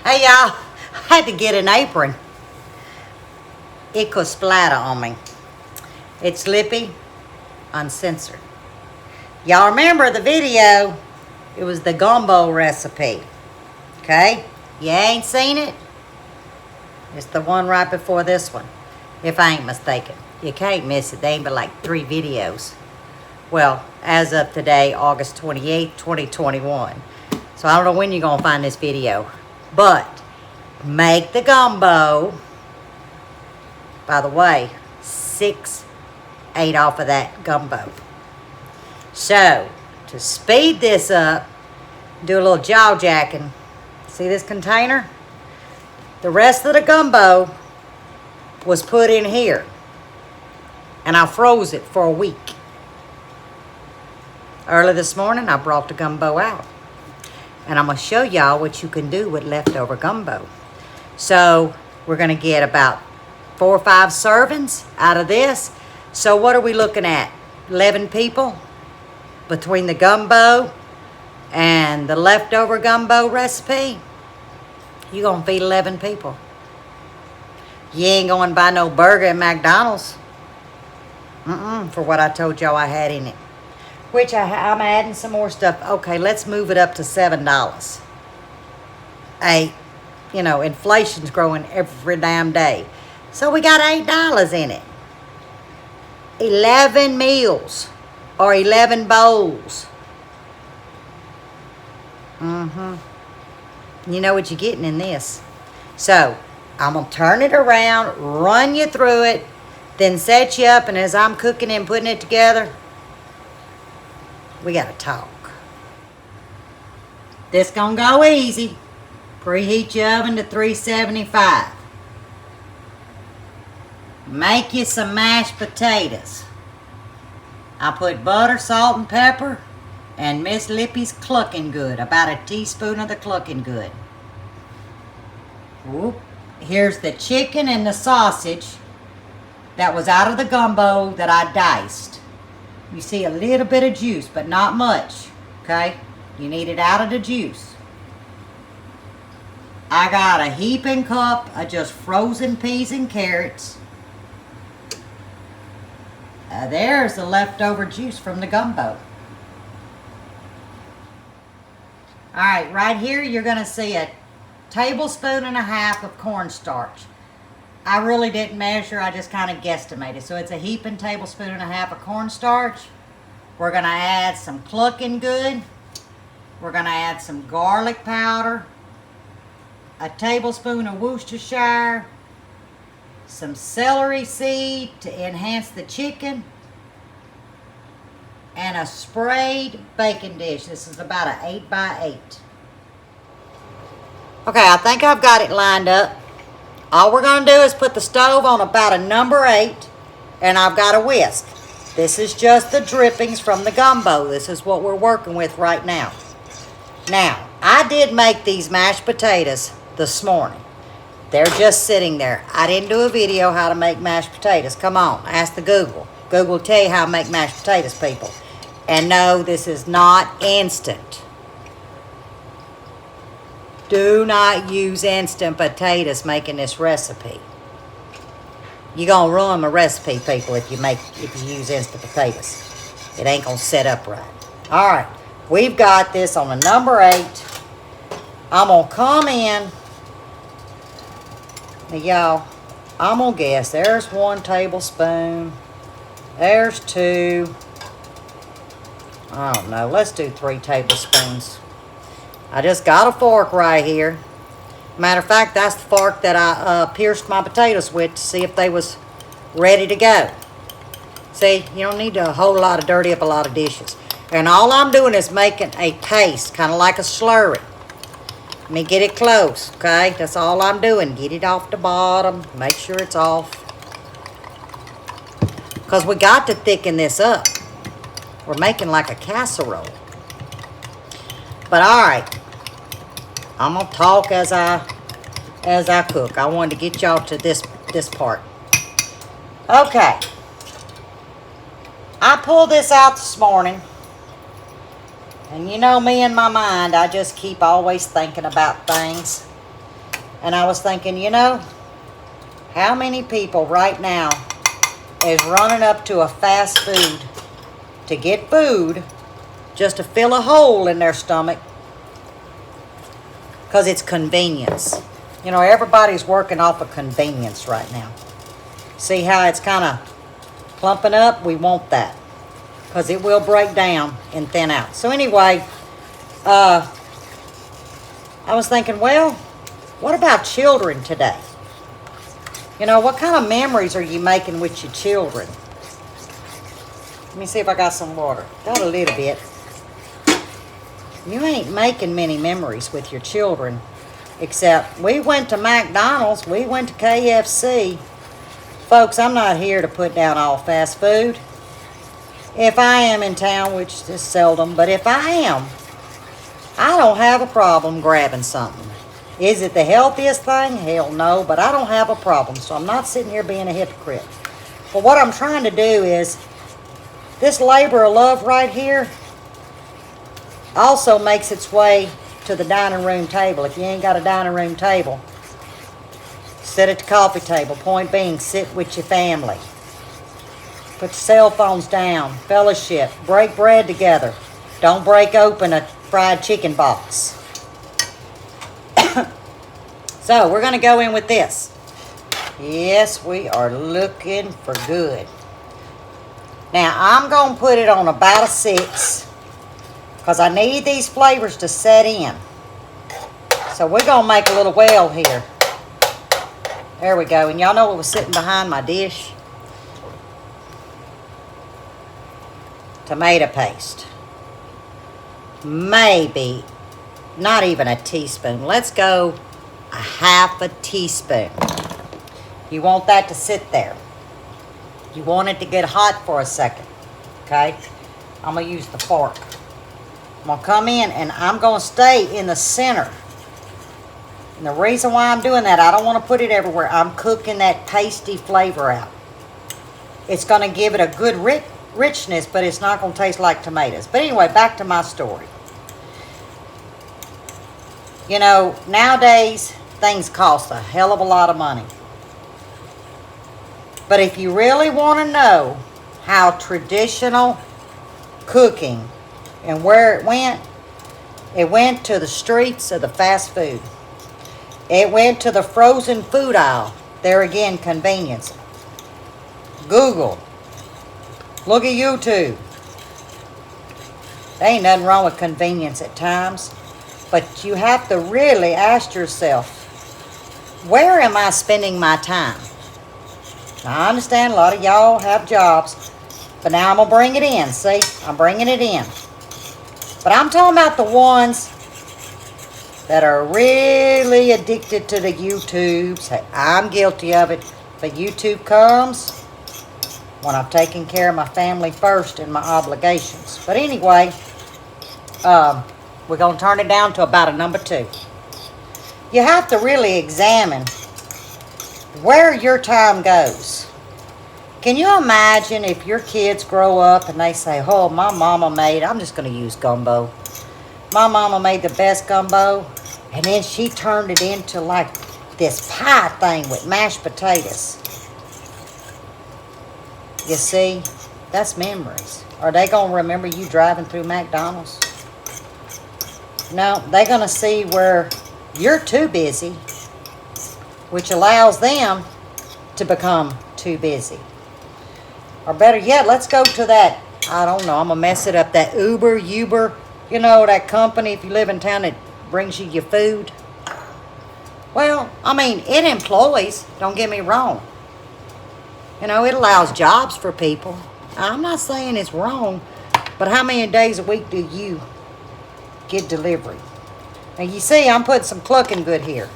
Hey y'all, I had to get an apron. It could splatter on me. It's Lippy, Uncensored. Y'all remember the video? It was the gumbo recipe. Okay? You ain't seen it? It's the one right before this one, if I ain't mistaken. You can't miss it. They ain't but like 3 videos. Well, as of today, August 28th, 2021. So I don't know when you're going to find this video. But make the gumbo. By the way, 6 ate off of that gumbo. So, to speed this up, do a little jaw jacking. See this container? The rest of the gumbo was put in here. And I froze it for a week. Early this morning, I brought the gumbo out. And I'm going to show y'all what you can do with leftover gumbo. So, we're going to get about 4 or 5 servings out of this. So, what are we looking at? 11 people? Between the gumbo and the leftover gumbo recipe, you're going to feed 11 people. You ain't going to buy no burger at McDonald's. For what I told y'all I had in it. Which I'm adding some more stuff. Okay, let's move it up to $7. You know, inflation's growing every damn day. So we got $8 in it. 11 meals. Or 11 bowls. You know what you're getting in this. So, I'm going to turn it around, run you through it, then set you up, and as I'm cooking and putting it together, we got to talk. This going to go easy. Preheat your oven to 375. Make you some mashed potatoes. I put butter, salt, and pepper, and Miss Lippy's clucking good. About a teaspoon of the clucking good. Whoop. Here's the chicken and the sausage that was out of the gumbo that I diced. You see a little bit of juice, but not much. Okay? You need it out of the juice. I got a heaping cup of just frozen peas and carrots. There's the leftover juice from the gumbo. Alright, right here you're going to see a tablespoon and a half of cornstarch. I really didn't measure, I just kind of guesstimated. So it's a heaping tablespoon and a half of cornstarch. We're going to add some clucking good. We're going to add some garlic powder. A tablespoon of Worcestershire. Some celery seed to enhance the chicken, and a sprayed baking dish. This is about an 8 by 8. Okay, I think I've got it lined up. All we're going to do is put the stove on about a number 8, and I've got a whisk. This is just the drippings from the gumbo. This is what we're working with right now. Now, I did make these mashed potatoes this morning. They're just sitting there. I didn't do a video how to make mashed potatoes. Come on, ask the Google. Google will tell you how to make mashed potatoes, people. And no, this is not instant. Do not use instant potatoes making this recipe. You're going to ruin my recipe, people, if you use instant potatoes. It ain't going to set up right. All right, we've got this on a number 8. I'm going to come in. Now, y'all, I'm going to guess. There's 1 tablespoon. There's 2. I don't know. Let's do 3 tablespoons. I just got a fork right here. Matter of fact, that's the fork that I pierced my potatoes with to see if they was ready to go. See, you don't need a whole lot of dirty up a lot of dishes. And all I'm doing is making a paste, kind of like a slurry. Let me get it close, okay? That's all I'm doing. Get it off the bottom. Make sure it's off. Because we got to thicken this up. We're making like a casserole. But all right. I'm going to talk as I cook. I wanted to get y'all to this part. Okay. I pulled this out this morning. And you know me in my mind, I just keep always thinking about things. And I was thinking, you know, how many people right now is running up to a fast food to get food just to fill a hole in their stomach because it's convenience. You know, everybody's working off of convenience right now. See how it's kind of clumping up? We want that because it will break down and thin out. So anyway, I was thinking, well, what about children today? You know, what kind of memories are you making with your children? Let me see if I got some water. Got a little bit. You ain't making many memories with your children, except we went to McDonald's, we went to KFC. Folks, I'm not here to put down all fast food. If I am in town, which is seldom, but if I am, I don't have a problem grabbing something. Is it the healthiest thing? Hell no, but I don't have a problem, so I'm not sitting here being a hypocrite. But what I'm trying to do is, this labor of love right here also makes its way to the dining room table. If you ain't got a dining room table, sit at the coffee table. Point being, sit with your family. Put your cell phones down. Fellowship. Break bread together. Don't break open a fried chicken box. So, we're going to go in with this. Yes, we are looking for good. Now, I'm going to put it on about a 6 because I need these flavors to set in. So, we're going to make a little well here. There we go. And y'all know what was sitting behind my dish? Tomato paste. Maybe not even a teaspoon. Let's go a half a teaspoon. You want that to sit there. You want it to get hot for a second. Okay? I'm going to use the fork. I'm going to come in and I'm going to stay in the center. And the reason why I'm doing that, I don't want to put it everywhere. I'm cooking that pasty flavor out. It's going to give it a good richness, but it's not going to taste like tomatoes. But anyway, back to my story. You know, nowadays, things cost a hell of a lot of money. But if you really want to know how traditional cooking and where it went to the streets of the fast food. It went to the frozen food aisle. There again, convenience. Google. Look at YouTube. There ain't nothing wrong with convenience at times. But you have to really ask yourself, where am I spending my time? Now, I understand a lot of y'all have jobs, but now I'm going to bring it in. See, I'm bringing it in. But I'm talking about the ones that are really addicted to the YouTubes. Hey, I'm guilty of it. But YouTube comes when I've taken care of my family first and my obligations. But anyway, we're going to turn it down to about a number 2. You have to really examine where your time goes. Can you imagine if your kids grow up and they say, oh, my mama made, I'm just going to use gumbo. My mama made the best gumbo, and then she turned it into like this pie thing with mashed potatoes. You see, that's memories. Are they going to remember you driving through McDonald's? No, they're going to see where you're too busy, which allows them to become too busy. Or better yet, let's go to that, I don't know, I'm going to mess it up, that Uber, you know, that company, if you live in town, that brings you your food. Well, I mean, it employs, don't get me wrong. You know, it allows jobs for people. I'm not saying it's wrong, but how many days a week do you get delivery? Now, you see, I'm putting some clucking good here.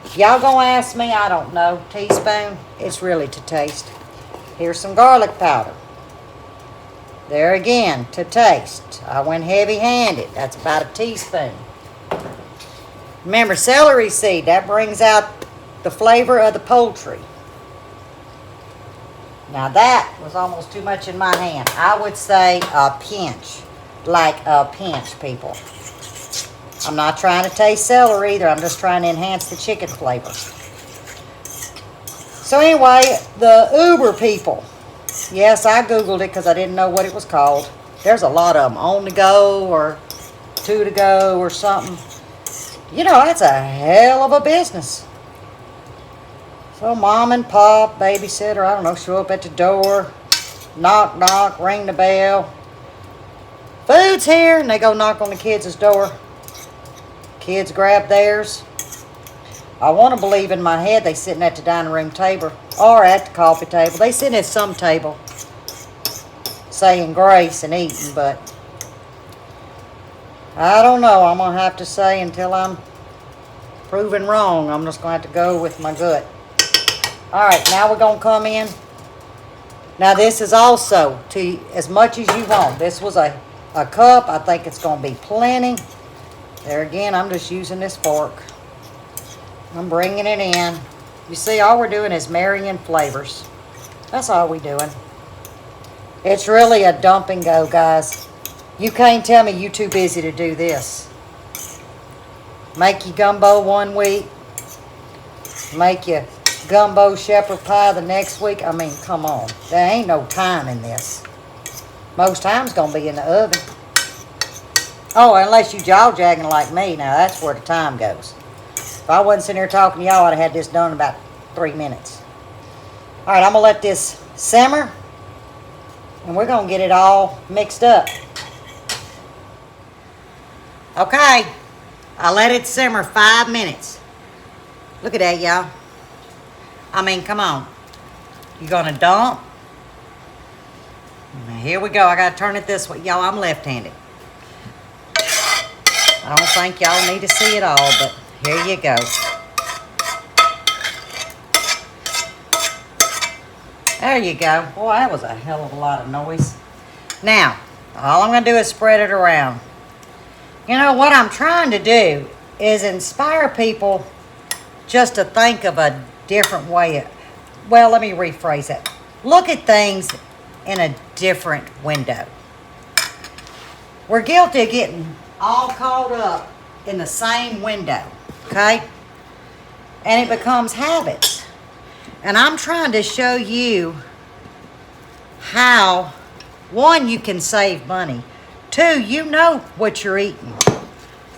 If y'all gonna ask me, I don't know, teaspoon, it's really to taste. Here's some garlic powder. There again, to taste. I went heavy-handed. That's about a teaspoon. Remember, celery seed, that brings out the flavor of the poultry. Now that was almost too much in my hand. I would say a pinch. Like a pinch, people. I'm not trying to taste celery either. I'm just trying to enhance the chicken flavor. So anyway, the Uber people. Yes, I Googled it because I didn't know what it was called. There's a lot of them. On the go or two to go or something. You know, that's a hell of a business. So mom and pop, babysitter, I don't know, show up at the door. Knock, knock, ring the bell. Food's here, and they go knock on the kids' door. Kids grab theirs. I want to believe in my head they sitting at the dining room table or at the coffee table. They sitting at some table saying grace and eating, but I don't know. I'm going to have to say until I'm proven wrong, I'm just going to have to go with my gut. All right, now we're going to come in. Now this is also to as much as you want. This was a cup. I think it's going to be plenty. There again, I'm just using this fork. I'm bringing it in. You see, all we're doing is marrying flavors. That's all we're doing. It's really a dump and go, guys. You can't tell me you're too busy to do this. Make you gumbo one week. Make you gumbo shepherd pie the next week. I mean, come on. There ain't no time in this. Most times going to be in the oven. Oh, unless you jaw-jagging like me. Now, that's where the time goes. If I wasn't sitting here talking to y'all, I'd have had this done in about 3 minutes. All right, I'm going to let this simmer. And we're going to get it all mixed up. Okay. I let it simmer 5 minutes. Look at that, y'all. I mean, come on. You going to dump? Now, here we go. I got to turn it this way. Y'all, I'm left-handed. I don't think y'all need to see it all, but here you go. There you go. Boy, that was a hell of a lot of noise. Now, all I'm going to do is spread it around. You know, what I'm trying to do is inspire people just to think of a different way. Well, let me rephrase that. Look at things in a different window. We're guilty of getting all caught up in the same window, okay? And it becomes habits. And I'm trying to show you how, one, you can save money. 2, you know what you're eating.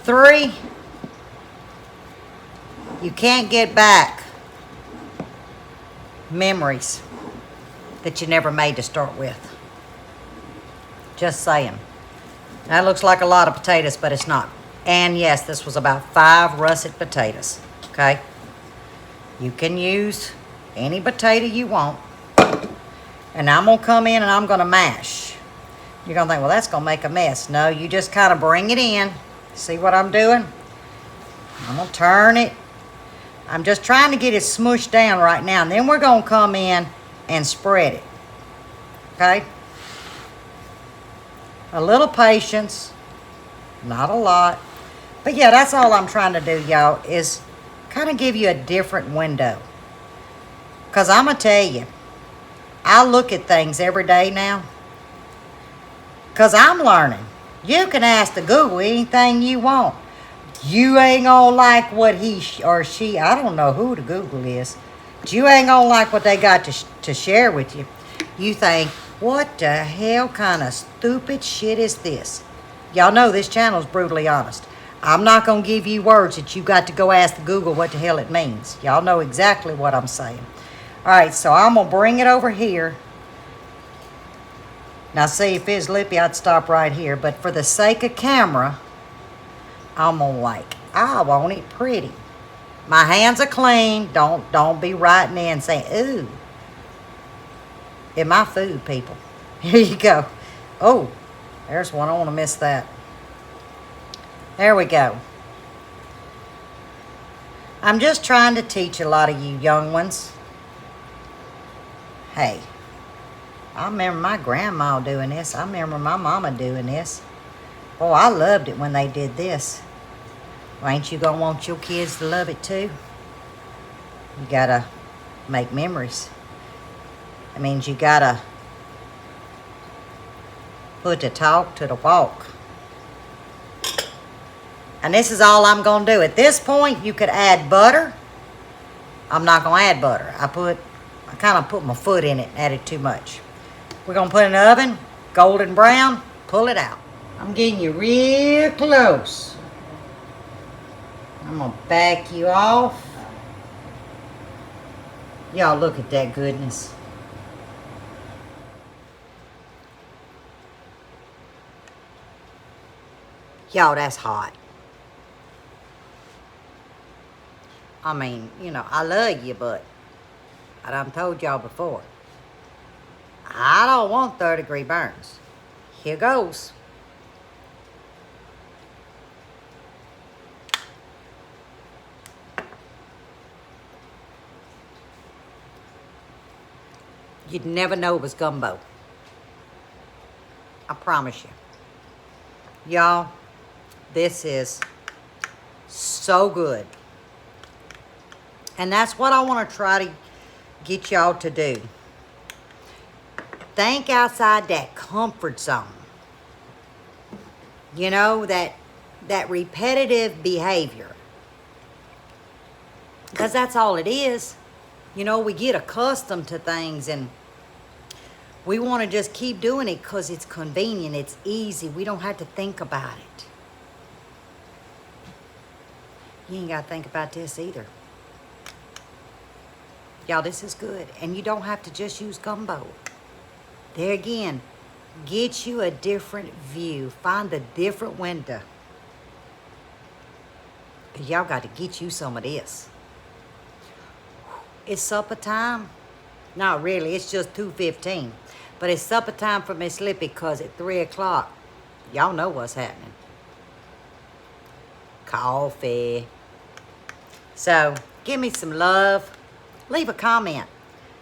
3, you can't get back memories that you never made to start with. Just saying. That looks like a lot of potatoes, but it's not. And yes, this was about 5 russet potatoes, okay? You can use any potato you want. And I'm going to come in and I'm going to mash. You're going to think, well, that's going to make a mess. No, you just kind of bring it in. See what I'm doing? I'm going to turn it. I'm just trying to get it smushed down right now. And then we're going to come in and spread it. Okay? A little patience. Not a lot. But yeah, that's all I'm trying to do, y'all, is kind of give you a different window. Because I'm going to tell you, I look at things every day now. Because I'm learning. You can ask the Google anything you want. You ain't going to like what he or she, I don't know who the Google is, but you ain't going to like what they got to share with you. You think, what the hell kind of stupid shit is this? Y'all know this channel is brutally honest. I'm not going to give you words that you got to go ask the Google what the hell it means. Y'all know exactly what I'm saying. All right, so I'm going to bring it over here. Now, see, if it's Lippy, I'd stop right here. But for the sake of camera, I'm going to I want it pretty. My hands are clean. Don't be writing in saying, ooh. In my food, people. Here you go. Oh, there's one. I don't want to miss that. There we go. I'm just trying to teach a lot of you young ones. Hey, I remember my grandma doing this. I remember my mama doing this. Oh, I loved it when they did this. Well, ain't you going to want your kids to love it too? You got to make memories. That means you got to put the talk to the walk. And this is all I'm going to do. At this point, you could add butter. I'm not going to add butter. I kind of put my foot in it and added too much. We're going to put it in the oven, golden brown, pull it out. I'm getting you real close. I'm going to back you off. Y'all look at that goodness. Y'all, that's hot. I mean, you know, I love you, but I done told y'all before. I don't want third-degree burns. Here goes. You'd never know it was gumbo. I promise you. Y'all, this is so good. And that's what I want to try to get y'all to do. Think outside that comfort zone. You know, that repetitive behavior. Because that's all it is. You know, we get accustomed to things and we want to just keep doing it because it's convenient, it's easy. We don't have to think about it. You ain't got to think about this either. Y'all, this is good. And you don't have to just use gumbo. There again, get you a different view. Find a different window. Because y'all got to get you some of this. It's supper time. Not really, it's just 2:15. But it's supper time for Miss Lippy because at 3 o'clock, y'all know what's happening. Coffee. So, give me some love. Leave a comment.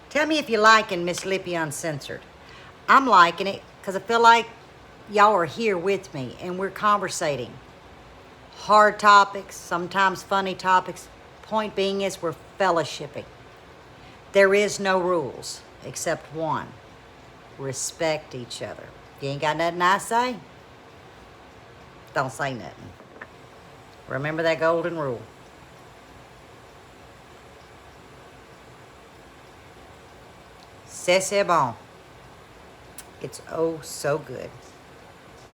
Tell me if you're liking Miss Lippy Uncensored. I'm liking it because I feel like y'all are here with me and we're conversating. Hard topics, sometimes funny topics. Point being is we're fellowshipping. There is no rules except one. Respect each other. You ain't got nothing I say? Don't say nothing. Remember that golden rule. C'est bon. It's oh so good.